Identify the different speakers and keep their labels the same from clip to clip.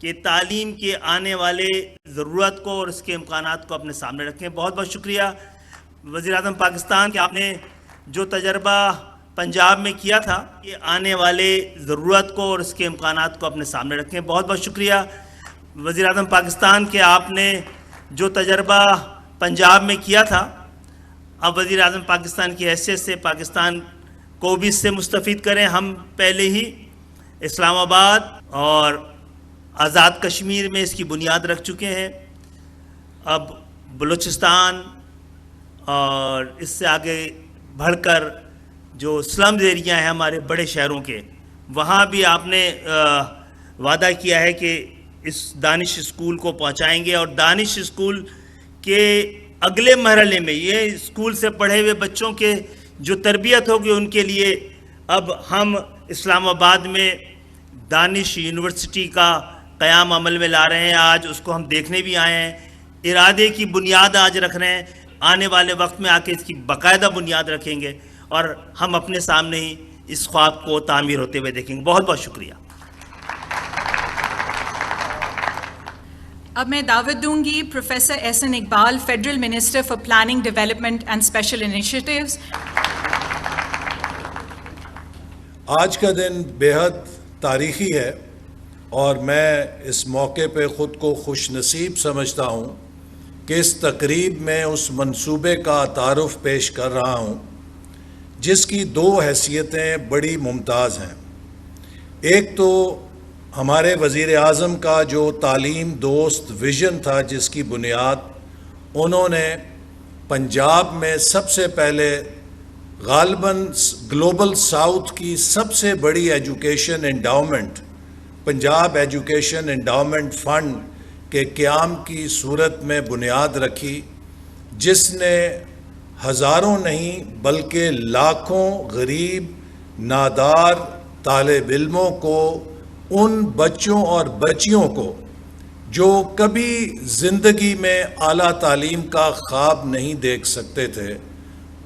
Speaker 1: کہ تعلیم کے آنے والے ضرورت کو اور اس کے امکانات کو اپنے سامنے رکھیں. بہت بہت شکریہ وزیر اعظم پاکستان کہ آپ نے جو تجربہ پنجاب میں کیا تھا کہ آنے والے ضرورت کو اور اس کے امکانات کو اپنے سامنے رکھیں. بہت بہت شکریہ وزیر اعظم پاکستان کہ آپ نے جو تجربہ پنجاب میں کیا تھا اب وزیر اعظم پاکستان کی حیثیت سے پاکستان کو بھی اس سے مستفید کریں. ہم پہلے ہی اسلام آباد اور آزاد کشمیر میں اس کی بنیاد رکھ چکے ہیں. اب بلوچستان اور اس سے آگے بڑھ کر جو سلمز ایریا ہیں ہمارے بڑے شہروں کے, وہاں بھی آپ نے وعدہ کیا ہے کہ اس دانش اسکول کو پہنچائیں گے, اور دانش اسکول کے اگلے مرحلے میں یہ اسکول سے پڑھے ہوئے بچوں کے جو تربیت ہوگی ان کے لیے اب ہم اسلام آباد میں دانش یونیورسٹی کا قیام عمل میں لا رہے ہیں. آج اس کو ہم دیکھنے بھی آئے ہیں, ارادے کی بنیاد آج رکھ رہے ہیں. آنے والے وقت میں آ کے اس کی باقاعدہ بنیاد رکھیں گے اور ہم اپنے سامنے ہی اس خواب کو تعمیر ہوتے ہوئے دیکھیں گے. بہت بہت شکریہ.
Speaker 2: اب میں دعوت دوں گی professor Ahsan Iqbal, federal minister for planning, development and special initiatives.
Speaker 3: آج کا دن بے حد تاریخی ہے اور میں اس موقع پہ خود کو خوش نصیب سمجھتا ہوں کہ اس تقریب میں اس منصوبے کا تعارف پیش کر رہا ہوں جس کی دو حیثیتیں بڑی ممتاز ہیں. ایک تو ہمارے وزیر اعظم کا جو تعلیم دوست ویژن تھا جس کی بنیاد انہوں نے پنجاب میں سب سے پہلے غالباً گلوبل ساؤتھ کی سب سے بڑی education endowment Punjab education endowment fund کے قیام کی صورت میں بنیاد رکھی, جس نے ہزاروں نہیں بلکہ لاکھوں غریب نادار طالب علموں کو, ان بچوں اور بچیوں کو جو کبھی زندگی میں اعلیٰ تعلیم کا خواب نہیں دیکھ سکتے تھے,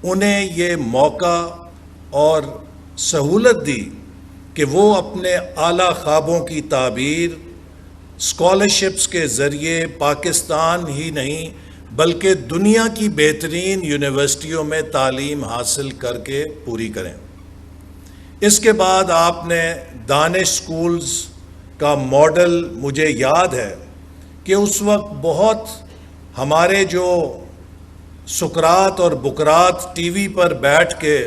Speaker 3: انہیں یہ موقع اور سہولت دی کہ وہ اپنے اعلیٰ خوابوں کی تعبیر اسکالرشپس کے ذریعے پاکستان ہی نہیں بلکہ دنیا کی بہترین یونیورسٹیوں میں تعلیم حاصل کر کے پوری کریں. اس کے بعد آپ نے دانش سکولز کا ماڈل, مجھے یاد ہے کہ اس وقت بہت ہمارے جو سکرات اور بکرات ٹی وی پر بیٹھ کے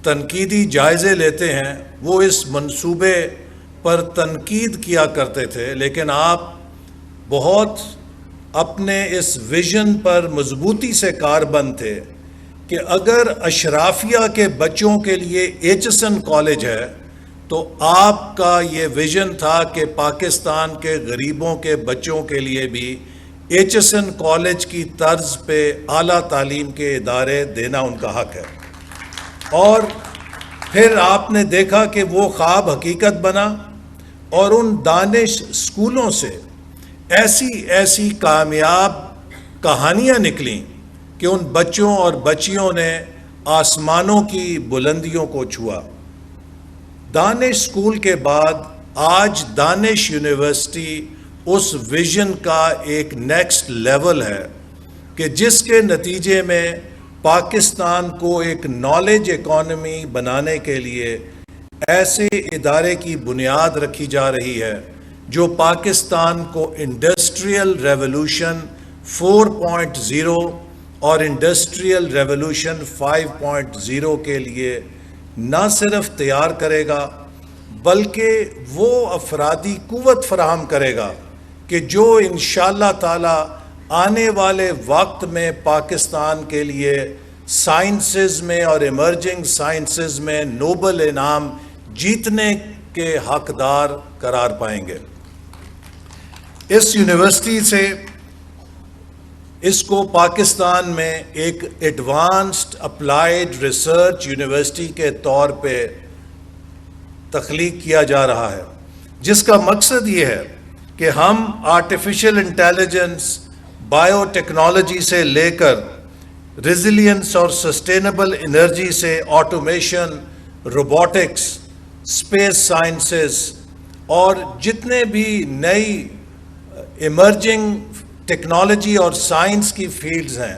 Speaker 3: تنقیدی جائزے لیتے ہیں وہ اس منصوبے پر تنقید کیا کرتے تھے, لیکن آپ بہت اپنے اس ویژن پر مضبوطی سے کاربند تھے کہ اگر اشرافیہ کے بچوں کے لیے ایچ ایس این کالج ہے تو آپ کا یہ ویژن تھا کہ پاکستان کے غریبوں کے بچوں کے لیے بھی ایچ ایس این کالج کی طرز پہ اعلیٰ تعلیم کے ادارے دینا ان کا حق ہے. اور پھر آپ نے دیکھا کہ وہ خواب حقیقت بنا اور ان دانش اسکولوں سے ایسی کامیاب کہانیاں نکلیں کہ ان بچوں اور بچیوں نے آسمانوں کی بلندیوں کو چھوا. دانش اسکول کے بعد آج دانش یونیورسٹی اس ویژن کا ایک نیکسٹ لیول ہے کہ جس کے نتیجے میں پاکستان کو ایک نالج اکانومی بنانے کے لیے ایسے ادارے کی بنیاد رکھی جا رہی ہے جو پاکستان کو انڈسٹریل ریولوشن 4.0 اور انڈسٹریل ریولوشن 5.0 کے لیے نہ صرف تیار کرے گا بلکہ وہ افرادی قوت فراہم کرے گا کہ جو انشاءاللہ تعالی آنے والے وقت میں پاکستان کے لیے سائنسز میں اور ایمرجنگ سائنسز میں نوبل انعام جیتنے کے حقدار قرار پائیں گے. اس یونیورسٹی سے اس کو پاکستان میں ایک ایڈوانسڈ اپلائیڈ ریسرچ یونیورسٹی کے طور پہ تخلیق کیا جا رہا ہے, جس کا مقصد یہ ہے کہ ہم آرٹیفیشل انٹیلیجنس, بایو ٹیکنالوجی سے لے کر ریزیلینس اور سسٹینیبل انرجی سے آٹومیشن, روبوٹکس, اسپیس سائنسز اور جتنے بھی نئی ایمرجنگ ٹیکنالوجی اور سائنس کی فیلڈز ہیں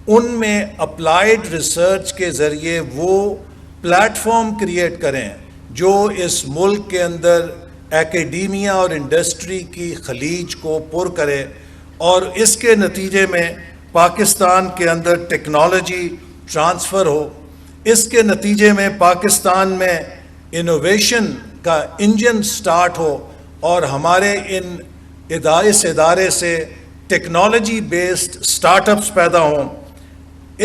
Speaker 3: ان میں اپلائیڈ ریسرچ کے ذریعے وہ پلیٹ فارم کریٹ کریں جو اس ملک کے اندر ایکیڈیمیا اور انڈسٹری کی خلیج کو پر کرے، اور اس کے نتیجے میں پاکستان کے اندر ٹیکنالوجی ٹرانسفر ہو، اس کے نتیجے میں پاکستان میں انوویشن کا انجن سٹارٹ ہو، اور ہمارے اس ادارے سے ٹیکنالوجی بیسڈ سٹارٹ اپس پیدا ہوں۔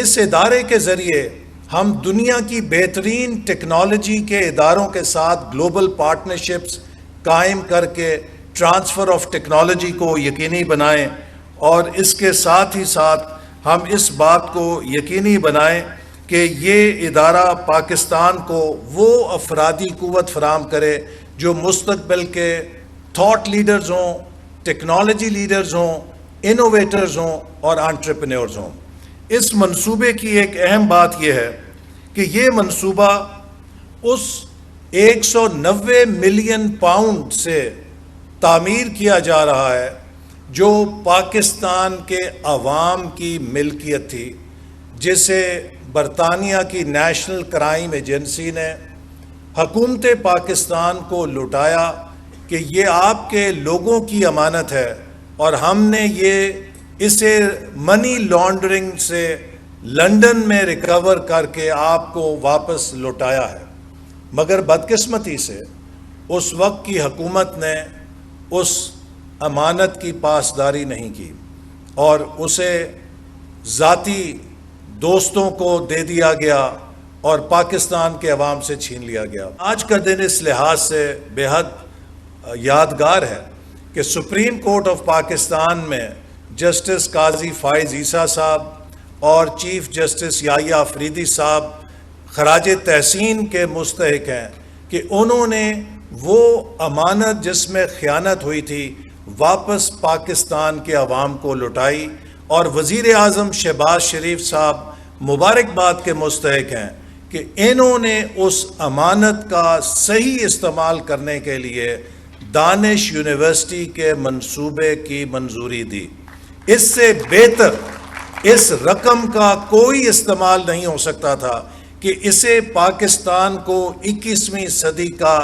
Speaker 3: اس ادارے کے ذریعے ہم دنیا کی بہترین ٹیکنالوجی کے اداروں کے ساتھ گلوبل پارٹنرشپس قائم کر کے ٹرانسفر آف ٹیکنالوجی کو یقینی بنائیں، اور اس کے ساتھ ہی ساتھ ہم اس بات کو یقینی بنائیں کہ یہ ادارہ پاکستان کو وہ افرادی قوت فراہم کرے جو مستقبل کے تھاٹ لیڈرز ہوں، ٹیکنالوجی لیڈرز ہوں، انوویٹرز ہوں اور انٹرپرینیورز ہوں۔ اس منصوبے کی ایک اہم بات یہ ہے کہ یہ منصوبہ اس 190 ملین پاؤنڈ سے تعمیر کیا جا رہا ہے جو پاکستان کے عوام کی ملکیت تھی، جسے برطانیہ کی نیشنل کرائم ایجنسی نے حکومت پاکستان کو لٹایا کہ یہ آپ کے لوگوں کی امانت ہے، اور ہم نے اسے منی لانڈرنگ سے لنڈن میں ریکور کر کے آپ کو واپس لوٹایا ہے۔ مگر بدقسمتی سے اس وقت کی حکومت نے اس امانت کی پاسداری نہیں کی اور اسے ذاتی دوستوں کو دے دیا گیا اور پاکستان کے عوام سے چھین لیا گیا۔ آج کا دن اس لحاظ سے بے حد یادگار ہے کہ سپریم کورٹ آف پاکستان میں جسٹس قاضی فائز عیسیٰ صاحب اور چیف جسٹس یحییٰ افریدی صاحب خراج تحسین کے مستحق ہیں کہ انہوں نے وہ امانت جس میں خیانت ہوئی تھی واپس پاکستان کے عوام کو لوٹائی، اور وزیر اعظم شہباز شریف صاحب مبارکباد کے مستحق ہیں کہ انہوں نے اس امانت کا صحیح استعمال کرنے کے لیے دانش یونیورسٹی کے منصوبے کی منظوری دی۔ اس سے بہتر اس رقم کا کوئی استعمال نہیں ہو سکتا تھا کہ اسے پاکستان کو 21ویں صدی کا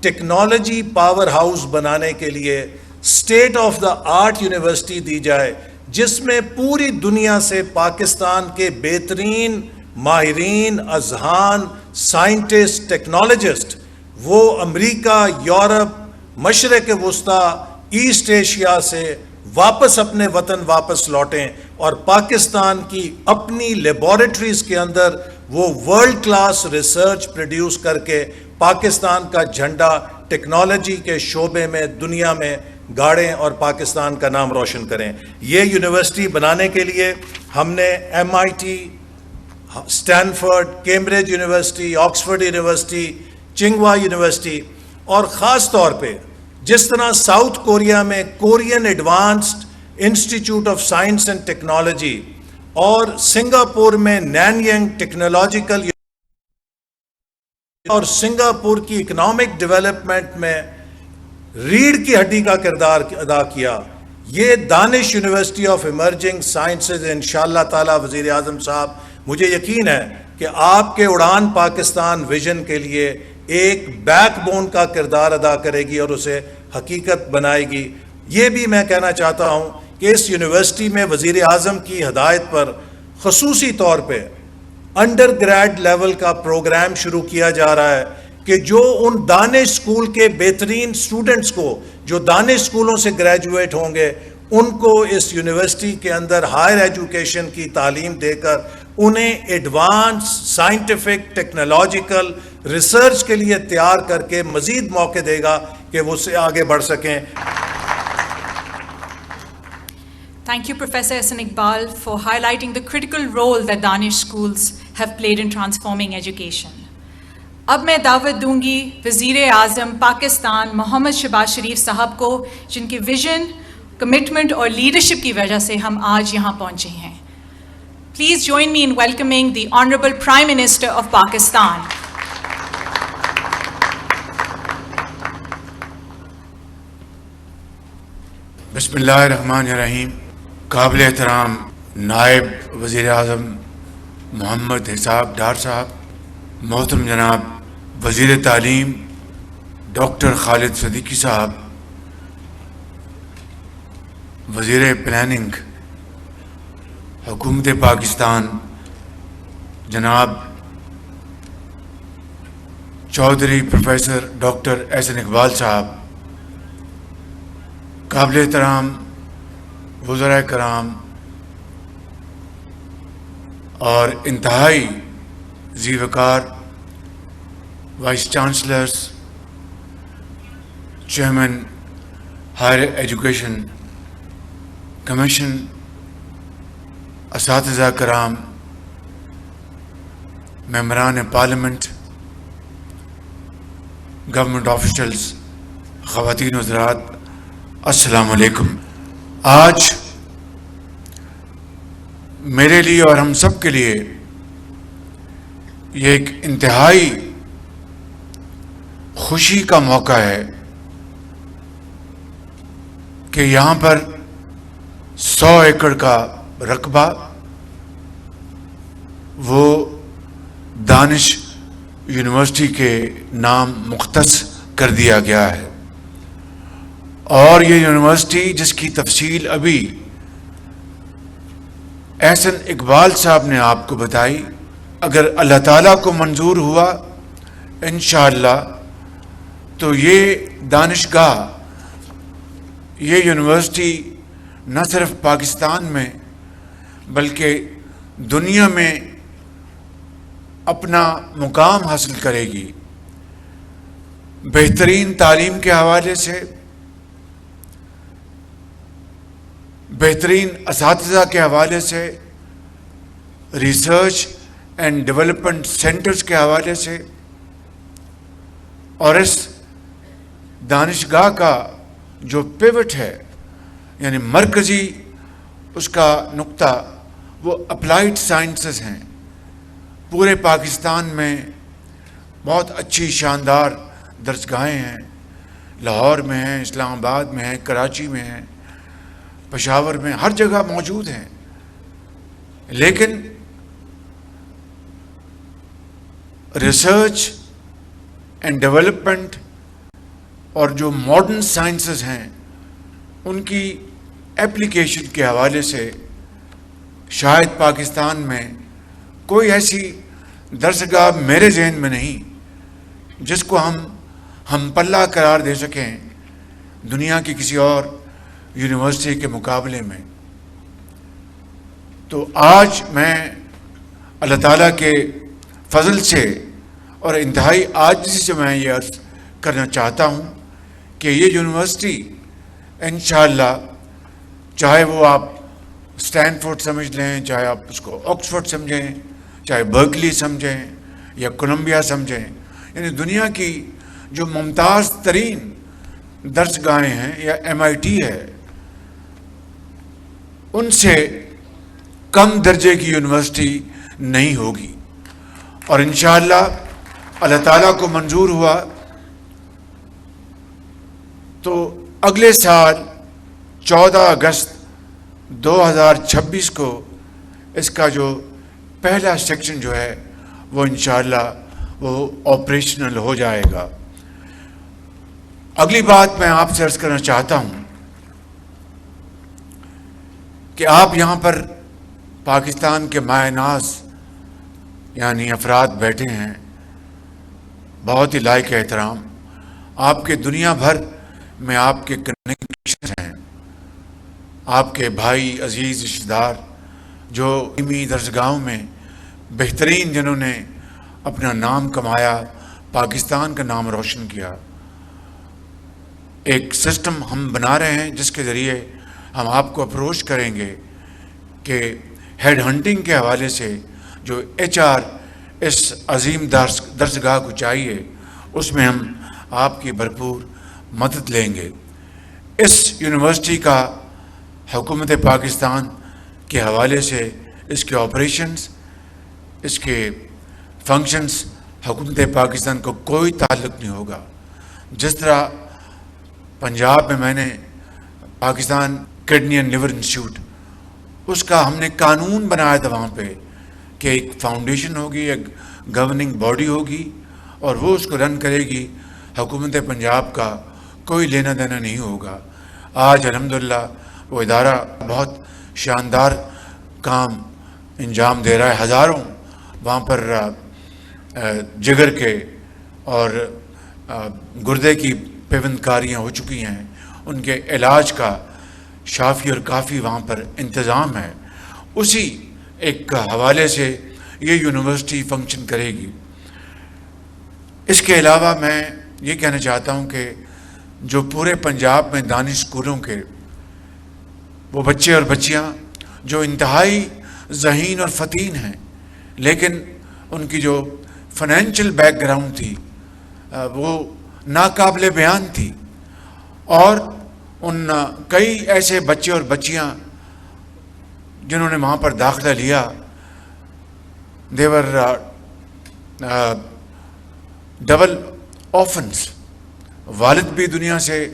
Speaker 3: ٹیکنالوجی پاور ہاؤس بنانے کے لیے state of the art university دی جائے، جس میں پوری دنیا سے پاکستان کے بہترین ماہرین، اذہان، سائنٹسٹ، ٹیکنالوجسٹ وہ امریکہ، یورپ، مشرق وسطیٰ، ایسٹ ایشیا سے واپس اپنے وطن واپس لوٹیں اور پاکستان کی اپنی لیبارٹریز کے اندر وہ ورلڈ کلاس ریسرچ پروڈیوس کر کے پاکستان کا جھنڈا ٹیکنالوجی کے شعبے میں دنیا میں گاڑیں اور پاکستان کا نام روشن کریں۔ یہ یونیورسٹی بنانے کے لیے ہم نے MIT، Stanford, Cambridge university, Oxford university, چنگوا یونیورسٹی، اور خاص طور پہ جس طرح ساؤتھ کوریا میں Korean advanced institute of science and technology اور سنگاپور میں نانینگ ٹیکنالوجیکل اور سنگاپور کی اکنامک ڈیولپمنٹ میں ریڑھ کی ہڈی کا کردار ادا کیا، یہ Danish university of emerging sciences انشاءاللہ تعالی وزیر اعظم صاحب مجھے یقین ہے کہ آپ کے اڑان پاکستان ویژن کے لیے ایک بیک بون کا کردار ادا کرے گی اور اسے حقیقت بنائے گی۔ یہ بھی میں کہنا چاہتا ہوں کہ اس یونیورسٹی میں وزیر اعظم کی ہدایت پر خصوصی طور پہ انڈر گریڈ لیول کا پروگرام شروع کیا جا رہا ہے کہ جو ان دانش اسکول کے بہترین اسٹوڈنٹس کو جو دانش اسکولوں سے گریجویٹ ہوں گے ان کو اس یونیورسٹی کے اندر ہائر ایجوکیشن کی تعلیم دے کر انہیں ایڈوانس سائنٹیفک ٹیکنالوجیکل ریسرچ کے لیے تیار کر کے مزید موقع دے گا کہ وہ سے آگے بڑھ سکیں۔
Speaker 2: Thank you, Professor Ehsan Iqbal, for highlighting the critical role that Danish schools have played in transforming education. اب میں دعوت دوں گی وزیر اعظم پاکستان محمد شہباز شریف صاحب کو، جن کی ویژن، کمٹمنٹ اور لیڈرشپ کی وجہ سے ہم آج یہاں پہنچے ہیں۔ Please join me in welcoming the Honorable Prime Minister of Pakistan.
Speaker 4: بسم اللہ الرحمن الرحیم. قابل احترام نائب وزیر اعظم محمد حساب ڈار صاحب، محترم جناب وزیر تعلیم ڈاکٹر خالد صدیقی صاحب، وزیر پلاننگ حکومت پاکستان جناب چودھری پروفیسر ڈاکٹر احسن اقبال صاحب، قابل احترام وزراء کرام اور انتہائی ذی وقار vice chancellors, chairman higher education commission, اساتذہ کرام، ممبران پارلیمنٹ، گورنمنٹ آفیشلز، خواتین حضرات، السلام علیکم. آج میرے لیے اور ہم سب کے لیے یہ ایک انتہائی خوشی کا موقع ہے کہ یہاں پر 100 ایکڑ کا رقبہ وہ دانش یونیورسٹی کے نام مختص کر دیا گیا ہے، اور یہ یونیورسٹی جس کی تفصیل ابھی احسن اقبال صاحب نے آپ کو بتائی، اگر اللہ تعالیٰ کو منظور ہوا انشاءاللہ تو یہ دانشگاہ، یہ یونیورسٹی نہ صرف پاکستان میں بلکہ دنیا میں اپنا مقام حاصل کرے گی. بہترین تعلیم کے حوالے سے، بہترین اساتذہ کے حوالے سے، ریسرچ اینڈ ڈیولپمنٹ سینٹرز کے حوالے سے، اور اس دانشگاہ کا جو پیوٹ ہے یعنی مرکزی اس کا نقطہ وہ اپلائیڈ سائنسز ہیں. پورے پاکستان میں بہت اچھی شاندار درسگاہیں ہیں، لاہور میں ہیں، اسلام آباد میں ہیں، کراچی میں ہیں، پشاور میں، ہر جگہ موجود ہیں. لیکن ریسرچ اینڈ ڈیولپمنٹ اور جو ماڈرن سائنسز ہیں ان کی ایپلیکیشن کے حوالے سے شاید پاکستان میں کوئی ایسی درسگاہ میرے ذہن میں نہیں جس کو ہم پلہ قرار دے سکیں دنیا کی کسی اور یونیورسٹی کے مقابلے میں. تو آج میں اللہ تعالیٰ کے فضل سے اور انتہائی عاجزی سے میں یہ عرض کرنا چاہتا ہوں کہ یہ یونیورسٹی انشاءاللہ، چاہے وہ آپ اسٹینفورڈ سمجھ لیں، چاہے آپ اس کو آکسفورڈ سمجھیں، چاہے برکلی سمجھیں یا کولمبیا سمجھیں، یعنی دنیا کی جو ممتاز ترین درسگاہیں ہیں یا MIT ہے، ان سے کم درجے کی یونیورسٹی نہیں ہوگی. اور انشاءاللہ اللہ تعالیٰ کو منظور ہوا تو اگلے سال 14 اگست 2026 کو اس کا جو پہلا سیکشن جو ہے وہ انشاءاللہ وہ آپریشنل ہو جائے گا. اگلی بات میں آپ سے عرض کرنا چاہتا ہوں کہ آپ یہاں پر پاکستان کے مائع ناز یعنی افراد بیٹھے ہیں، بہت ہی لائق احترام. آپ کے دنیا بھر میں آپ کے کنیکشن ہیں، آپ کے بھائی عزیز رشتہ دار جو علمی درسگاہوں میں بہترین، جنہوں نے اپنا نام کمایا، پاکستان کا نام روشن کیا. ایک سسٹم ہم بنا رہے ہیں جس کے ذریعے ہم آپ کو اپروچ کریں گے کہ ہیڈ ہنٹنگ کے حوالے سے جو HR اس عظیم درسگاہ کو چاہیے، اس میں ہم آپ کی بھرپور مدد لیں گے. اس یونیورسٹی کا حکومت پاکستان کے حوالے سے اس کے آپریشنز، اس کے فنکشنز حکومت پاکستان کو کوئی تعلق نہیں ہوگا. جس طرح پنجاب میں میں نے Pakistan kidney and liver institute, اس کا ہم نے قانون بنایا تھا وہاں پہ کہ ایک فاؤنڈیشن ہوگی، ایک گورننگ باڈی ہوگی اور وہ اس کو رن کرے گی، حکومت پنجاب کا کوئی لینا دینا نہیں ہوگا۔ آج الحمدللہ وہ ادارہ بہت شاندار کام انجام دے رہا ہے، ہزاروں وہاں پر جگر کے اور گردے کی پیوند کاریاں ہو چکی ہیں، ان کے علاج کا شافی اور کافی وہاں پر انتظام ہے۔ اسی ایک حوالے سے یہ یونیورسٹی فنکشن کرے گی۔ اس کے علاوہ میں یہ کہنا چاہتا ہوں کہ جو پورے پنجاب میں دانش اسکولوں کے وہ بچے اور بچیاں جو انتہائی ذہین اور فتین ہیں، لیکن ان کی جو فائنینشیل بیک گراؤنڈ تھی وہ ناقابل بیان تھی، اور ان کئی ایسے بچے اور بچیاں جنہوں نے وہاں پر داخلہ لیا، دیور ڈبل آفنس، والد بھی دنیا سے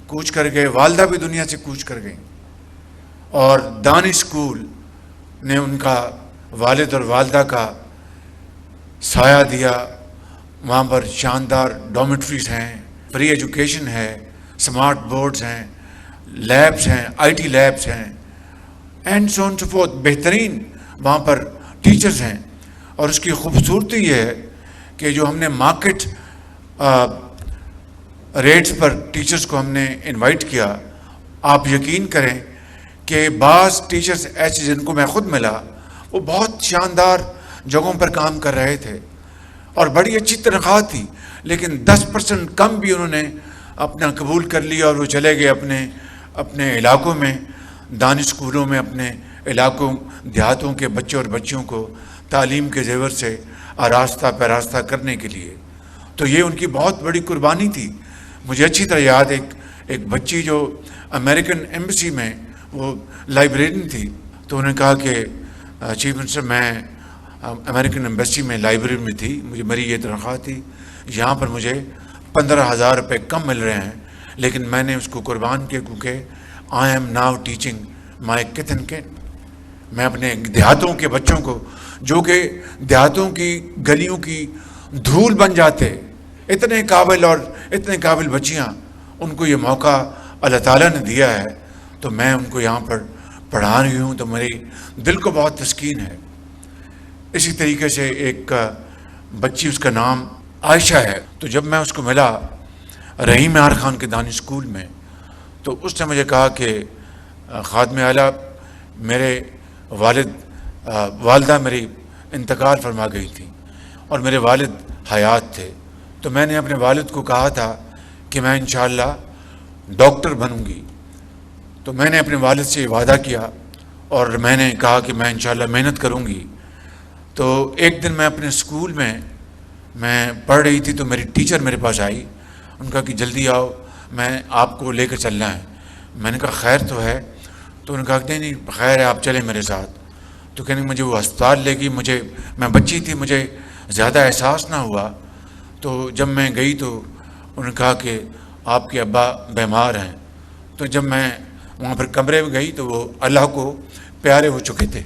Speaker 4: کوچ کر گئے، والدہ بھی دنیا سے کوچ کر گئیں، اور دانش اسکول نے ان کا والد اور والدہ کا سایہ دیا۔ وہاں پر شاندار ڈومیٹریز ہیں، فری ایجوکیشن ہے، سمارٹ بورڈز ہیں، لیبس ہیں، آئی ٹی لیبس ہیں، and so on so forth, بہترین وہاں پر ٹیچرز ہیں۔ اور اس کی خوبصورتی یہ ہے کہ جو ہم نے مارکیٹ ریٹس پر ٹیچرز کو ہم نے انوائٹ کیا، آپ یقین کریں کہ بعض ٹیچرز ایسے جن کو میں خود ملا، وہ بہت شاندار جگہوں پر کام کر رہے تھے اور بڑی اچھی تنخواہ تھی، لیکن 10% کم بھی انہوں نے اپنا قبول کر لیا اور وہ چلے گئے اپنے علاقوں میں، دانش اسکولوں میں، اپنے علاقوں دیہاتوں کے بچوں اور بچیوں کو تعلیم کے زیور سے آراستہ پیراستہ کرنے کے لیے۔ تو یہ ان کی بہت بڑی قربانی تھی۔ مجھے اچھی طرح یاد ایک بچی جو امریکن ایمبیسی میں وہ لائبریرین تھی، تو انہوں نے کہا کہ چیف منسٹر میں امریکن ایمبیسی میں لائبریری میں تھی، میری یہ تنخواہ تھی، یہاں پر مجھے 15,000 روپے کم مل رہے ہیں، لیکن میں نے اس کو قربان کیا کیونکہ آئی ایم ناؤ ٹیچنگ مائی کت اینڈ کن۔ میں اپنے دیہاتوں کے بچوں کو، جو کہ دیہاتوں کی گلیوں کی دھول بن جاتے، اتنے قابل اور اتنے قابل بچیاں، ان کو یہ موقع اللہ تعالیٰ نے دیا ہے، تو میں ان کو یہاں پر پڑھا رہی ہوں، تو میری دل کو بہت تسکین ہے۔ اسی طریقے سے ایک بچی، اس کا نام عائشہ ہے، تو جب میں اس کو ملا رحیم یار خان کے دانش اسکول میں، تو اس نے مجھے کہا کہ خادم اعلیٰ، میرے والدہ میری انتقال فرما گئی تھی اور میرے والد حیات تھے، تو میں نے اپنے والد کو کہا تھا کہ میں انشاءاللہ ڈاکٹر بنوں گی۔ تو میں نے اپنے والد سے وعدہ کیا اور میں نے کہا کہ میں انشاءاللہ محنت کروں گی۔ تو ایک دن میں اپنے اسکول میں پڑھ رہی تھی، تو میری ٹیچر میرے پاس آئی، ان کا کہ جلدی آؤ، میں آپ کو لے کر چلنا ہے۔ میں نے کہا خیر تو ہے، تو انہوں نے کہا کہ نہیں خیر ہے، آپ چلیں میرے ساتھ۔ تو کہنے مجھے وہ ہسپتال لے گئی، میں بچی تھی، مجھے زیادہ احساس نہ ہوا۔ تو جب میں گئی تو انہوں نے کہا کہ آپ کے ابا بیمار ہیں۔ تو جب میں وہاں پر کمرے میں گئی تو وہ اللہ کو پیارے ہو چکے تھے۔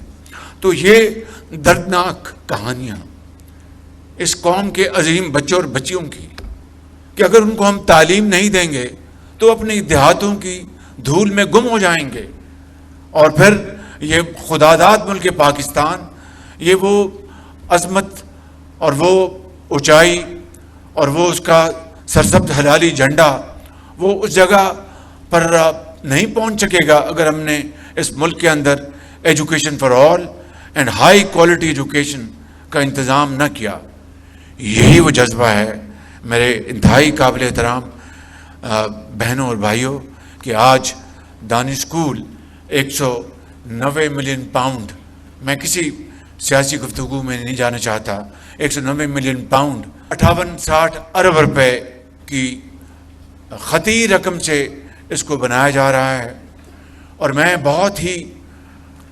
Speaker 4: تو یہ دردناک کہانیاں اس قوم کے عظیم بچوں اور بچیوں کی، کہ اگر ان کو ہم تعلیم نہیں دیں گے تو اپنے دیہاتوں کی دھول میں گم ہو جائیں گے، اور پھر یہ خداداد ملک پاکستان، یہ وہ عظمت اور وہ اونچائی اور وہ اس کا سرسبز حلالی جھنڈا، وہ اس جگہ پر نہیں پہنچ سکے گا اگر ہم نے اس ملک کے اندر education for all and high quality education کا انتظام نہ کیا۔ یہی وہ جذبہ ہے میرے انتہائی قابل احترام بہنوں اور بھائیوں، کہ آج دانش اسکول 190 ملین پاؤنڈ، میں کسی سیاسی گفتگو میں نہیں جانا چاہتا، 190 ملین پاؤنڈ 58-60 ارب روپے کی خطیر رقم سے اس کو بنایا جا رہا ہے، اور میں بہت ہی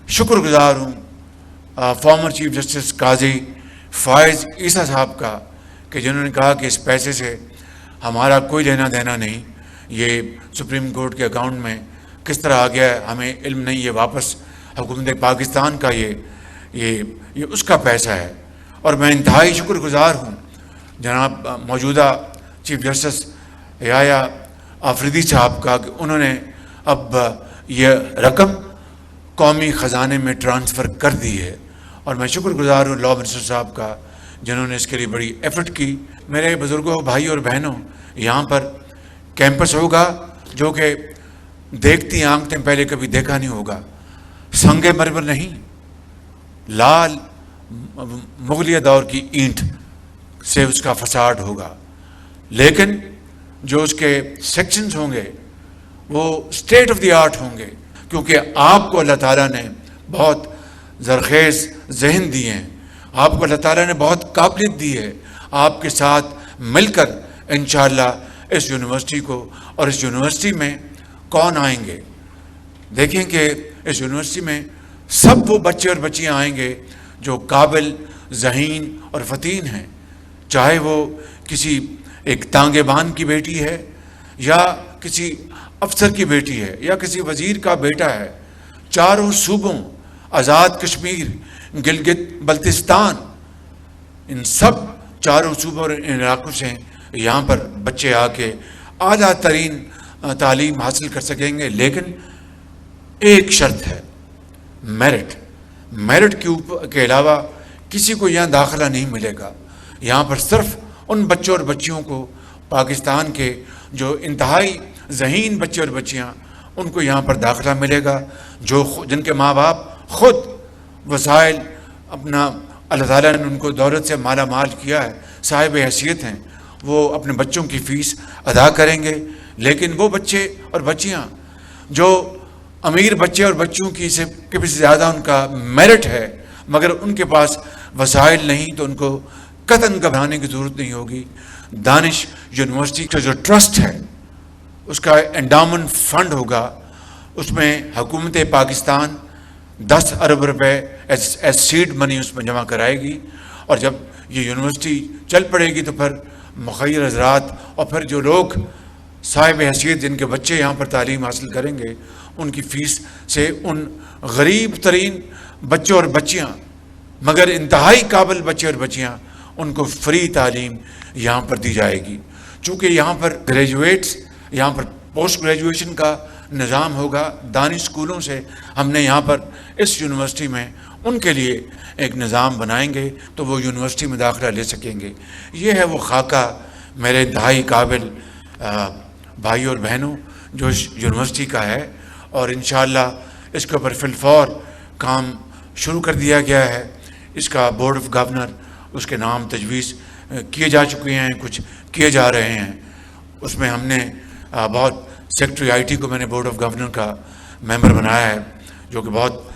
Speaker 4: شکر گزار ہوں فارمر چیف جسٹس قاضی فائز عیسیٰ صاحب کا، کہ جنہوں نے کہا کہ اس پیسے سے ہمارا کوئی لینا دینا نہیں، یہ سپریم کورٹ کے اکاؤنٹ میں کس طرح آ گیا ہے ہمیں علم نہیں، یہ واپس حکومت پاکستان کا یہ اس کا پیسہ ہے. اور میں انتہائی شکر گزار ہوں جناب موجودہ چیف جسٹس یحییٰ آفریدی صاحب کا کہ انہوں نے اب یہ رقم قومی خزانے میں ٹرانسفر کر دی ہے. اور میں شکر گزار ہوں لاء منسٹر صاحب کا جنہوں نے اس کے لیے بڑی ایفرٹ کی. میرے بزرگوں، بھائی اور بہنوں، یہاں پر کیمپس ہوگا جو کہ دیکھتی آنکھ نے پہلے کبھی دیکھا نہیں ہوگا. سنگ مرمر نہیں، لال مغلیہ دور کی اینٹ سے اس کا فساد ہوگا، لیکن جو اس کے سیکشنز ہوں گے وہ اسٹیٹ آف دی آرٹ ہوں گے، کیونکہ آپ کو اللہ تعالیٰ نے بہت زرخیز ذہن دیے ہیں، آپ کو اللہ تعالیٰ نے بہت قابلیت دی ہے. آپ کے ساتھ مل کر انشاءاللہ اس یونیورسٹی کو، اور اس یونیورسٹی میں کون آئیں گے؟ دیکھیں کہ اس یونیورسٹی میں سب وہ بچے اور بچیاں آئیں گے جو قابل، ذہین اور فتین ہیں، چاہے وہ کسی ایک تانگے بان کی بیٹی ہے، یا کسی افسر کی بیٹی ہے، یا کسی وزیر کا بیٹا ہے. چاروں صوبوں، آزاد کشمیر، گلگت بلتستان، ان سب چاروں صوبوں اور علاقوں سے یہاں پر بچے آ کے اعلیٰ ترین تعلیم حاصل کر سکیں گے. لیکن ایک شرط ہے، میرٹ کے علاوہ کسی کو یہاں داخلہ نہیں ملے گا. یہاں پر صرف ان بچوں اور بچیوں کو، پاکستان کے جو انتہائی ذہین بچے اور بچیاں، ان کو یہاں پر داخلہ ملے گا، جن کے ماں باپ خود وسائل اپنا اللہ تعالیٰ نے ان کو دولت سے مالا مال کیا ہے، صاحب حیثیت ہیں، وہ اپنے بچوں کی فیس ادا کریں گے. لیکن وہ بچے اور بچیاں جو امیر بچے اور بچوں کی سے بھی زیادہ ان کا میرٹ ہے، مگر ان کے پاس وسائل نہیں، تو ان کو قطعاً گھبرانے کی ضرورت نہیں ہوگی. دانش یونیورسٹی کا جو ٹرسٹ ہے، اس کا انڈاؤمنٹ فنڈ ہوگا، اس میں حکومت پاکستان 10 ارب روپے ایز سیڈ منی اس میں جمع کرائے گی. اور جب یہ یونیورسٹی چل پڑے گی تو پھر مخیر حضرات اور پھر جو لوگ صاحب حیثیت جن کے بچے یہاں پر تعلیم حاصل کریں گے، ان کی فیس سے ان غریب ترین بچوں اور بچیاں، مگر انتہائی قابل بچے اور بچیاں، ان کو فری تعلیم یہاں پر دی جائے گی. چونکہ یہاں پر گریجویٹس، یہاں پر پوسٹ گریجویشن کا نظام ہوگا. دانش اسکولوں سے ہم نے یہاں پر اس یونیورسٹی میں ان کے لیے ایک نظام بنائیں گے تو وہ یونیورسٹی میں داخلہ لے سکیں گے. یہ ہے وہ خاکہ میرے انتہائی قابل بھائی اور بہنوں جو اس یونیورسٹی کا ہے. اور انشاءاللہ اس کے اوپر فی الفور کام شروع کر دیا گیا ہے. اس کا بورڈ آف گورنر، اس کے نام تجویز کیے جا چکے ہیں، کچھ کیے جا رہے ہیں. اس میں ہم نے بہت سیکٹری آئی ٹی کو میں نے بورڈ آف گورنر کا ممبر بنایا ہے، جو کہ بہت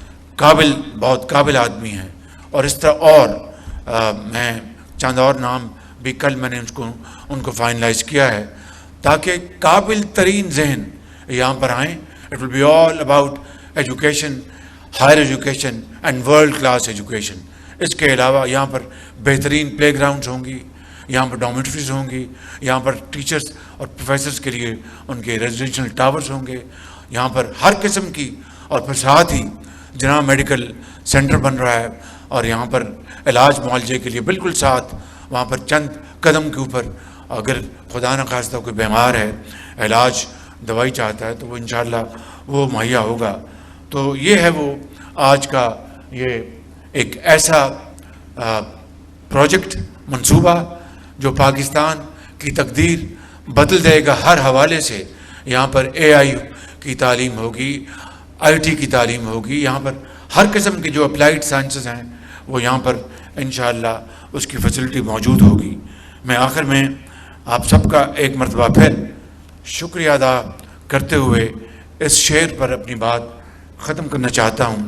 Speaker 4: قابل آدمی ہیں. اور اس طرح اور میں چند اور نام بھی کل میں نے ان کو فائنلائز کیا ہے تاکہ قابل ترین ذہن یہاں پر آئیں. It will be all about education, higher education and world class education. اس کے علاوہ یہاں پر بہترین پلے گراؤنڈز ہوں گی، یہاں پر ڈومیٹریز ہوں گی، یہاں پر ٹیچرز اور پروفیسرز کے لیے ان کے ریزیڈینشل ٹاورز ہوں گے. یہاں پر ہر قسم کی، اور پھر ساتھ ہی جناب میڈیکل سینٹر بن رہا ہے، اور یہاں پر علاج معالجے کے لیے بالکل ساتھ وہاں پر چند قدم کے اوپر اگر خدا نخواستہ کوئی بیمار ہے، علاج دوائی چاہتا ہے، تو وہ انشاءاللہ وہ مہیا ہوگا. تو یہ ہے وہ آج کا یہ ایک ایسا پروجیکٹ، منصوبہ جو پاکستان کی تقدیر بدل دے گا. ہر حوالے سے یہاں پر اے آئی کی تعلیم ہوگی، آئی ٹی کی تعلیم ہوگی، یہاں پر ہر قسم کی جو اپلائیڈ سائنسز ہیں وہ یہاں پر انشاءاللہ اس کی فیسلٹی موجود ہوگی. میں آخر میں آپ سب کا ایک مرتبہ پھر شکریہ ادا کرتے ہوئے اس شعر پر اپنی بات ختم کرنا چاہتا ہوں.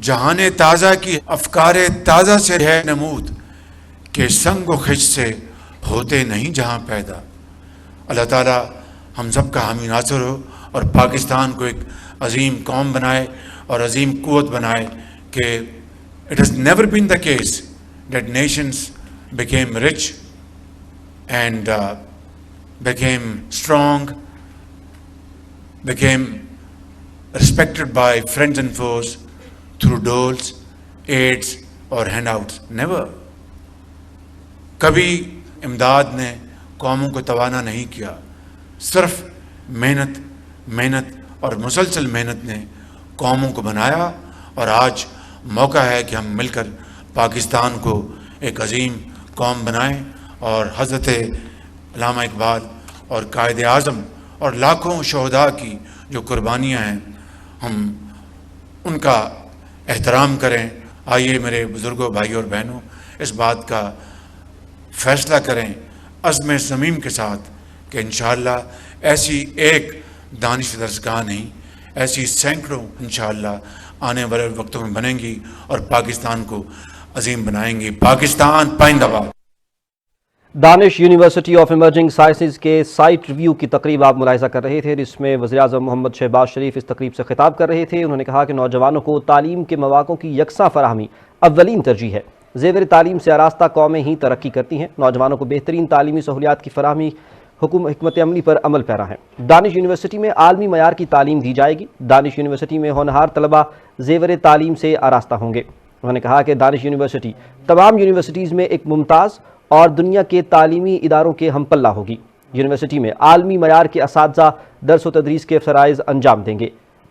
Speaker 4: جہان تازہ کی افکار تازہ سے ہے نمود، کہ سنگ و خش سے ہوتے نہیں جہاں پیدا. اللہ تعالیٰ ہم سب کا حامی ناصر ہو اور پاکستان کو ایک عظیم قوم بنائے اور عظیم قوت بنائے. کہ it has never been the case that nations became rich and became strong, became respected by friends and foes through doles, aids or handouts. Never. کبھی امداد نے قوموں کو توانا نہیں کیا. صرف محنت اور مسلسل محنت نے قوموں کو بنایا, اور آج موقع ہے کہ ہم مل کر پاکستان کو ایک عظیم قوم بنائیں, اور حضرت علامہ اقبال اور قائد اعظم اور لاکھوں شہداء کی جو قربانیاں ہیں ہم ان کا احترام کریں. آئیے میرے بزرگوں, بھائیوں اور بہنوں, اس بات کا فیصلہ کریں عزم صمیم کے ساتھ کہ انشاءاللہ ایسی ایک دانش درسگاہ نہیں, ایسی سینکڑوں انشاءاللہ آنے والے وقتوں میں بنیں گی اور پاکستان کو عظیم بنائیں گی. پاکستان پائندہ باد.
Speaker 5: دانش یونیورسٹی آف ایمرجنگ سائنسز کے سائٹ ریویو کی تقریب آپ ملاحظہ کر رہے تھے, جس میں وزیراعظم محمد شہباز شریف اس تقریب سے خطاب کر رہے تھے. انہوں نے کہا کہ نوجوانوں کو تعلیم کے مواقع کی یکساں فراہمی اولین ترجیح ہے. زیور تعلیم سے آراستہ قومیں ہی ترقی کرتی ہیں. نوجوانوں کو بہترین تعلیمی سہولیات کی فراہمی حکمت عملی پر عمل پیرا ہے. دانش یونیورسٹی میں عالمی معیار کی تعلیم دی جائے گی. دانش یونیورسٹی میں ہونہار طلبہ زیور تعلیم سے آراستہ ہوں گے. انہوں نے کہا کہ دانش یونیورسٹی تمام یونیورسٹیز میں ایک ممتاز اور دنیا کے تعلیمی اداروں کے ہم پلہ ہوگی. یونیورسٹی میں عالمی معیار کے اساتذہ درس و تدریس کے فرائض انجام دیں گے.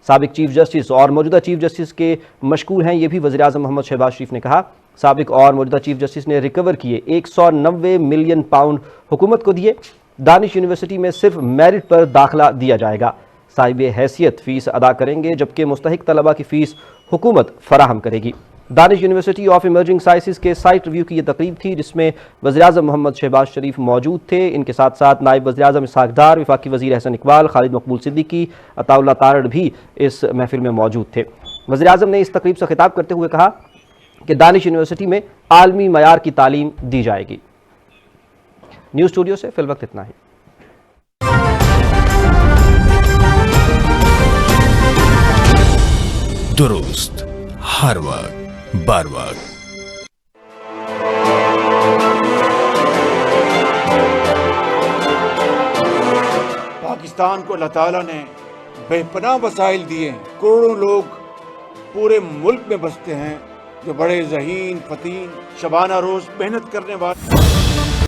Speaker 5: سابق چیف جسٹس اور موجودہ چیف جسٹس کے مشکور ہیں, یہ بھی وزیراعظم محمد شہباز شریف نے کہا. سابق اور موجودہ چیف جسٹس نے ریکور کیے 190 ملین پاؤنڈ حکومت کو دیے. دانش یونیورسٹی میں صرف میرٹ پر داخلہ دیا جائے گا. صاحب حیثیت فیس ادا کریں گے, جبکہ مستحق طلبہ کی فیس حکومت فراہم کرے گی. دانش یونیورسٹی آف ایمرجنگ سائنسز کے سائٹ ریویو کی یہ تقریب تھی, جس میں وزیراعظم محمد شہباز شریف موجود تھے. ان کے ساتھ ساتھ نائب وزیراعظم اسحاق ڈار, وفاقی وزیر احسن اقبال, خالد مقبول صدیقی, عطا اللہ تارڑ بھی اس محفل میں موجود تھے. وزیراعظم نے اس تقریب سے خطاب کرتے ہوئے کہا کہ دانش یونیورسٹی میں عالمی معیار کی تعلیم دی جائے گی. نیوز اسٹوڈیو سے فی الوقت اتنا ہی.
Speaker 6: درست ہر وقت بار وقت.
Speaker 4: پاکستان کو اللہ تعالیٰ نے بے پناہ وسائل دیے ہیں. کروڑوں لوگ پورے ملک میں بستے ہیں جو بڑے ذہین فتین شبانہ روز محنت کرنے والے